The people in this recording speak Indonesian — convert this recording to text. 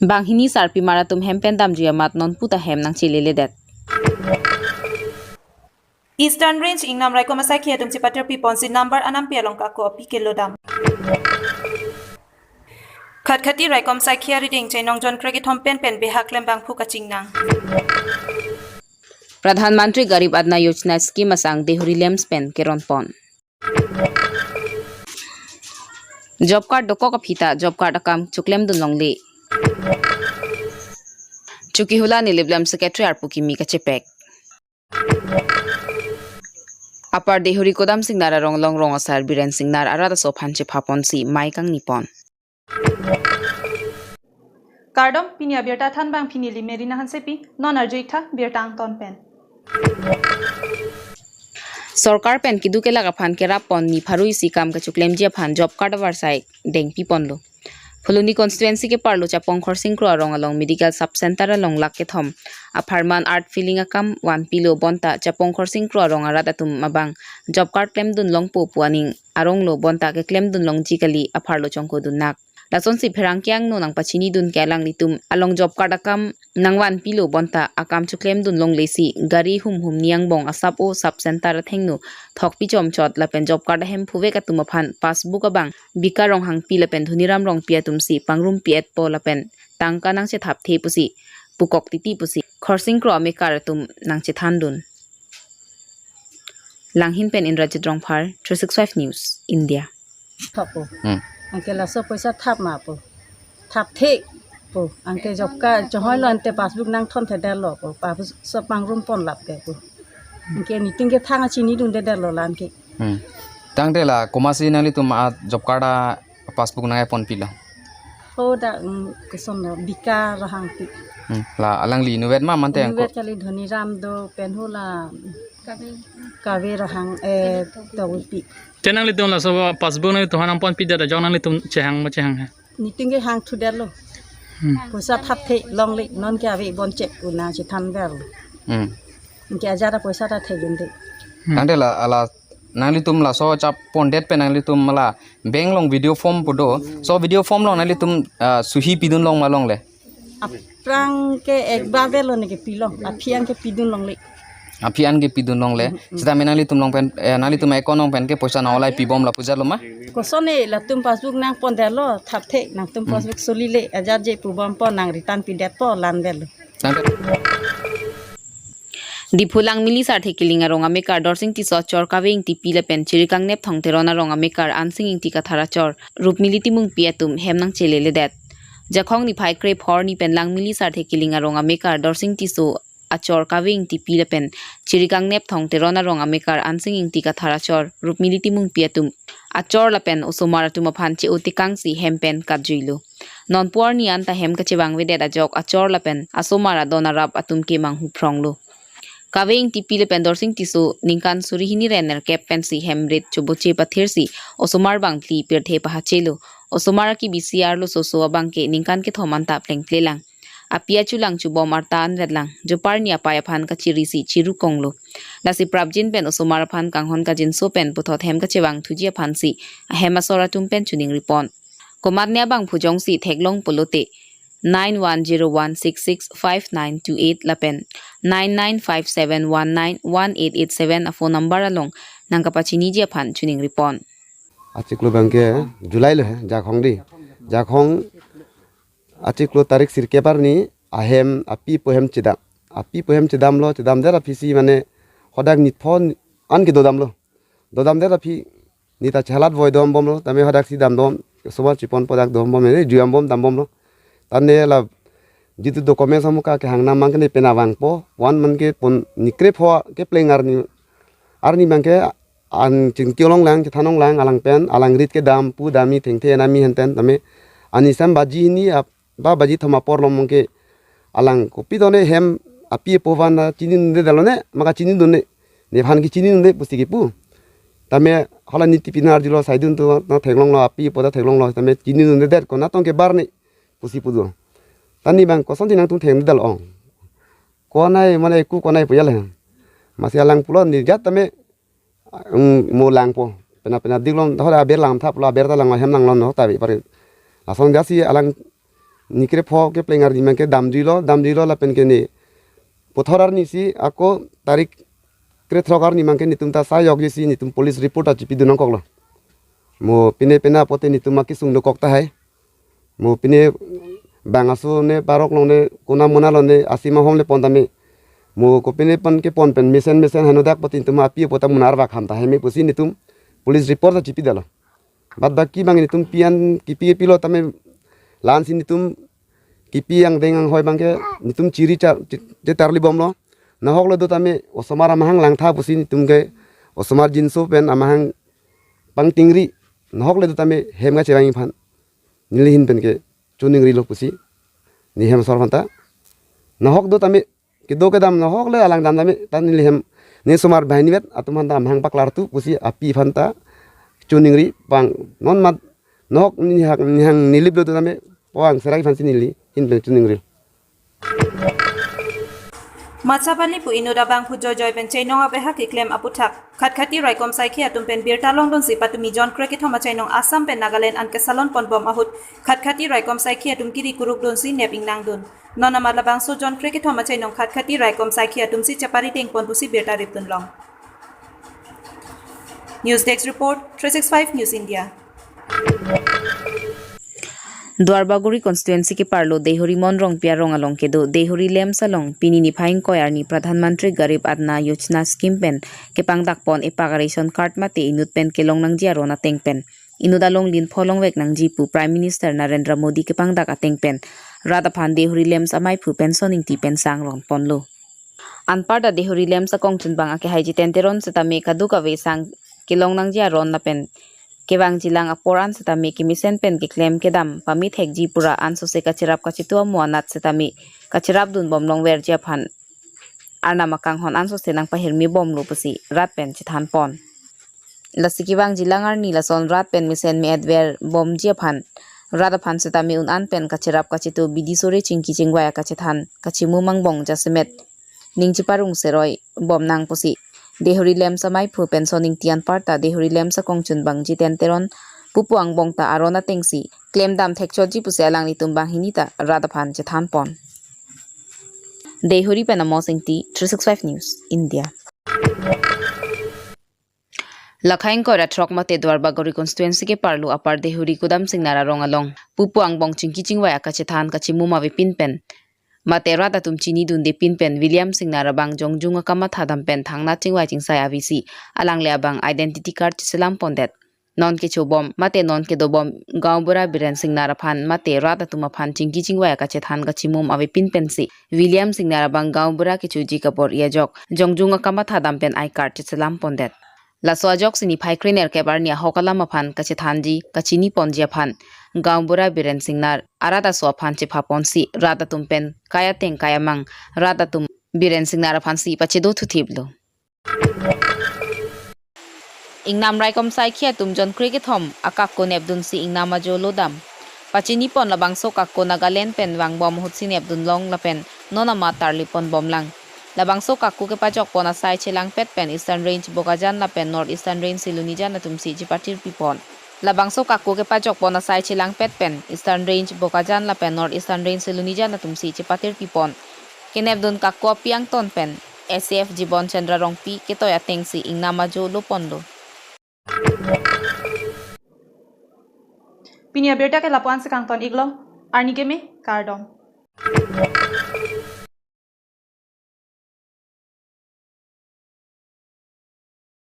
bang hini sarpi maratum hempen damjia mat non puta hem nang chilele det Eastern Range ingnam rai ko masai khia tum chipater pi ponsi number anam pe long ka ko pi kilodam khat-khati rai kom sai khia reading chainong jon kragi thompen pen be haklem bang phu ka chingnang Pradhanmantri Garib Adna Yojana scheme asang dehuri lems pen keron pon job card doko ka phita job card akam chuklem dun longli chuki hula niliblam secretary arpuki mi ka chepek apar dehuri kodam sing nara ronglong rong asar biren sing nar arada sophan che phapon si maikang nipon Kardom Pini Abirta than bang Pini limerina hansepi non arjuitha Birta ton pen Sarkar pen kidu ke laga phan ke rapon ni pharui si kam ka chuklem je phan job card warsai deng pi ponlo Phuluni constituency ke parlo chapong khorsing kro arong along medical sub center along lak ke thom a pharman art feeling akam 1 pilo bonta chapong khorsing kro arong ara datum mabang job card claim dun long po puaning arong lo bonta ke claim dun long jikali a pharlo chongko dun nak Dason si pherang kyang no nang pachini dun kelang litum along job card akam nangwan pilo bonta akam chuklem dun long lesi gari hum niang bong asap o sub center thengnu thokpi chom chot lapen job card hem phuwe ka tuma phan passbook abang bikarong hang pi lapen dhuniram rong pia tumsi pangrum piet po lapen tangka nang che thap the pusi pukok titi pusi khorsing kro me karatum nang che than dun langhin pen in rajidrong phar 365 news India Angke la so paisa thap ma po thap the po angke job ka johoi lo ante passbook nang thon the dal lo po pa so pangrum pon lap ke po angke ni tingke thanga chini dun de dal lo lan ke tang de la komasi nali tum job card passbook na pon pila ho da keson bika rahang pi la alang li nuwet ma man te ang ko kali dhoni ram do pen ho la kawe rahang to pi Tenang litum la so passbook na to hanam pon pida da jong nang litum chehang ma chehang ha ni tingke hang thu dal lo paisa thap the long li non ke ave bon che una chi tham gal angke ajara paisa ta the gun de tang de la ala nang litum la so chap pon det pe nang litum la beng long video form pudo so video form long nang litum suhi pidun long ma long le aprang ke ek ba velo ne ke pilong apiang ke pidun long le apian ke pidun long le sita menang litum long pen nang litum ekonong pen ke poisa na olai pibom la pujar lo ma ko sone la tum passbook nang pon delo thap the nang tum passbook soli le ajar je pubam pon nang return pidet po lan delo Dipulang mili sarthe kilinga ronga mekar dorsing ti so chor kawing ti pila pen chirikang nep thong terona ronga mekar ansing ing ti ka thara chor rup mili ti mung piatum hemnang chelele det jakhong ni phai kre phor ni pen lang mili sarthe kilinga ronga mekar dorsing ti so achor kawing ti pila pen chirikang nep thong terona ronga mekar ansing ing ti ka thara chor rup mili ti mung piatum achor la pen osomara tuma phan che utikang si hempen kadjuilu non por ni anta hem ka chewang we da jok achor la pen asomara dona rap atum ke mang hu phronglu Kawing tipi le pendorsing tisu ningkan surihini renner kep pensi hemrit chuboche pathirsi osomar bangpli pirthe pahachelu osomara ki bcr lo soso abangke ningkan ke thomanta pleng plelang apia chulang chubo martan redlang jopar ni apaya phan ka chirisi chiru konglo lasi prapjin pen osomara phan kanghon ka jinso pen puthot hem ka chewang thujia phansi ahema sora tumpen chuning ripon komatnya bang phujong si theklong polote 9101665928 lapen 9957191887 a phone number along nang kapachini je phan chuning ripon achiklo bangke July le jakhong di jakhong achiklo tarik sirke parni ahem api pohem chidam lo chidam dera pisi mane hodak nit phone an ki dodam dera phi nita chalat voidom bom lo tame hodak si dam dom soba chipon podak dom bom ne juam bom dam bom lo tane la jitu dokumen samuka ke hangna mangke penawang po wan manke pon nikre pho ke plengar ni arni bangke an chingkiolong lang thanong lang alang pen alang rit ke dam pu dami thengthe nami henten tame ani sam baji ni ba baji thama porlo mangke alang kopi done hem api povan chinin de dalone maka chinin done ne phan ki chinin de pusi ki pu tame hala niti pinar jilo saidun to na thenglong lo api poda thenglong lo tame chinin de der ko na tong ke bar ni pusi pudu tani bang ko sonti nang tung theng dal ong ko nai mane ku ko nai puyal masih alang pulo ni jat tame mo lang po pena diglong hora ber lang thap la ber ta lang hem lang lon no ta bi pare asong jasi alang nikre pho ke plengar di mangke dam dilo lapen ke ni pothorar ni si ako tarik kre throkar ni mangke nitum ta sayok jisi nitum police report a chipi dunang koklo mo pine pena pote nitum maki sung do kokta hai mo pine bangaso ne parok long ne kona mona lo ne asima hom le pondame mo ko pine pan ke pon pen mesen hanodak potin tuma api pota munar ba kham ta hai me pusi nitum police report a chipi dalo bad baki bang nitum pian kipi pilo tame lan sin nitum kipi yang dengang hoi bangke nitum ciri je tarli bomlo na hoklo do tame osomar amahang lang tha pusi nitum ke osomar jinso pen amahang pang tingri na hoklo do tame hemga chewangi phan nilihin pen ke chuningri lo pusi ni hem sor phanta na hok do tame ke do ke dam na hokle alang dam tame tan nilihem ni somar bahini bet atuman ta amahang paklar tu pusi api phanta chuningri pang non mat nok ni hang nilip do tame poang serai phan sinili in pen chuningri Matsapani pu inuda bang pu joy pen chainong abe hak claim aputhak khat-khati raikom sai khia tum pen Birta longdon si patumi John Kreke thoma chainong Assam pen Nagaland an ke salon pon bom ahut khat-khati raikom sai khia tum kiri kuruk don si nep ingnang don nona malabang so John Kreke thoma chainong khat-khati raikom sai khia tum si chapari teng pon pusi Birta riptun long News Desk Report 365 News India Dwarbaguri constituency ke parlo Dehori monrong pia rongalong ke do Dehori lem salong pini ni phaing koyar ni Pradhan Mantri Garib Adna Yojana scheme pen kepangdak pon epagaration card mate inut pen kelong nang jiaro na tengpen inudalong lin pholong wek nang jipu Prime Minister Narendra Modi kepangdak ateng pen radaphan Dehori lem samai phu pensioning ti pen sang ron ponlo anparda Dehori lem sa kongchun bang ake haiji tenteron setame kaduka we sang kelong nang jiaro na pen Kebang jilang aporan setami kimisen pen ke claim kedam pamit hekji pura anso se kachirap kachitua muanat setami kachirap dun bomlong wer japhan arna makang hon anso senang pahirmi bom lupusi rat pen chithan pon lasi kibang jilang arni lason rat pen misen mi adwer bom japhan radaphan setami un an pen kachirap kachitu bidisore chingki chingwaya kachithan kachimu mangbong jasemet ningchiparung seroi bom nang pusi Dehori lem samai phu pensioning tian parta Dehori lem sa kongchun bang ji tenteron pupuang bongta arona tengsi claim dam thekchoji puse alang ni tumbang hinita radaphan chethan pon Dehori penamo singti 365 News India Lakhaing ko ratrok mate Dwarbaguri constituency ke parlu apar Dehori kudam singnara rongalong pupuang bong chingki chingwaya ka chethan kachimu mawi pinpen Matera datum chini dun de pinpen William Singnara bang jongjunga kama thadam pen thangna chingwai chingsai avisi alang le abang identity card chiselam pondet non ke chobom mate non ke dobom gaubura biren Singnara phan mate rata tuma phan chingki chingwai ka chethan ga chimum ave pinpen si William Singnara bang gaubura ke chuji kebor-e jok jongjunga kama thadam pen I card chiselam pondet Laso jok sini phai kriner ke barnia hokalam phan ka chethanji kachini ponji phan Gaumbura biren singnar arada so phanche phaponsi rada tumpen kaya teng kaya mang rada tum biren singnar phansi pachedo thuthiblo ingnam raikom sai khia tum John Kreke thom akak ko nebdun si ingnama jolo dam pachini pon labangso kakko Nagaland pen wang bom hutsi nebdun long lapen nona ma tarli pon bom lang labangso kakko ke pajok pona sai chelang pet pen Eastern Range Bogajan lapen North Eastern Range silunija na tumsi jipatir pipon Labangso kakko ke pajok pona sai chilang pet pen Eastern Range Bokajan lapen North Eastern Range silunija na tumsi chipatir pipon kinebdun kakko piang ton pen SCF Jibon Chandra Rongpi ketoya tengsi ingnama jo lopondo Pini Abirta ke lapuan se kangton iglo arni game kardom